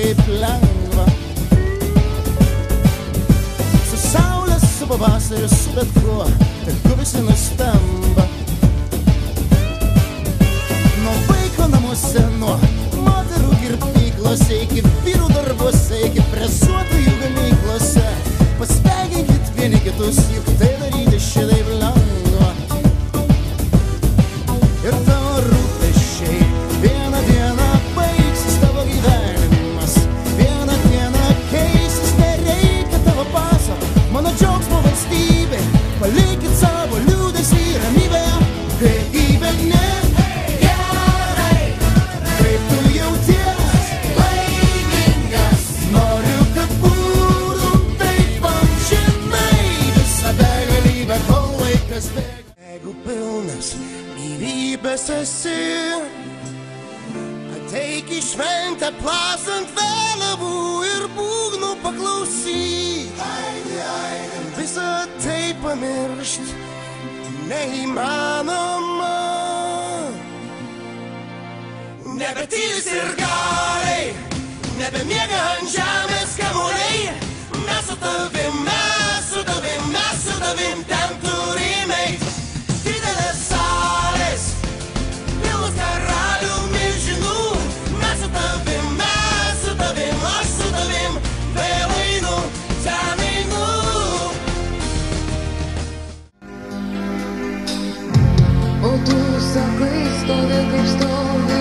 taip lengva. Su saulė, su pavasariu, su bet kuo, tegu visi nustemba. Nuo vaiko namuose, nuo moterų kirpyklose, iki vyrų darbuose, iki presuotojų gamyklose. Pasveikinkit vieni kitus, juk tai daryti šitaip lengva. Ir tavo rūpesčiai vieną dieną baigsis, tavo gyvenimas vieną dieną keisis. Nereikia tavo paso, mano džiaugsmo valstybė, palikit savo liūdesį ramybėje. Kai gyveni gerai, kaip tu jauties laimingas, noriu, kad būtum taip amžinai, visą begalybę, kol laikas bėga. Jeigu pilnas gyvybės esi, ateik į šventę plasant vėliavų ir būgnų paklausyk. Visą tai pamiršt neįmanoma. Nebetylis ir galiai, nebemiega ant žemės kamuoliai. Mes su tavim, mes su tavim, mes su tavim ten turime eit. Didelės salės, pilnos karalių milžinų. Mes su tavim, aš su tavim, vėl einu, ten einu. O tu sakai, stovi kaip stovi.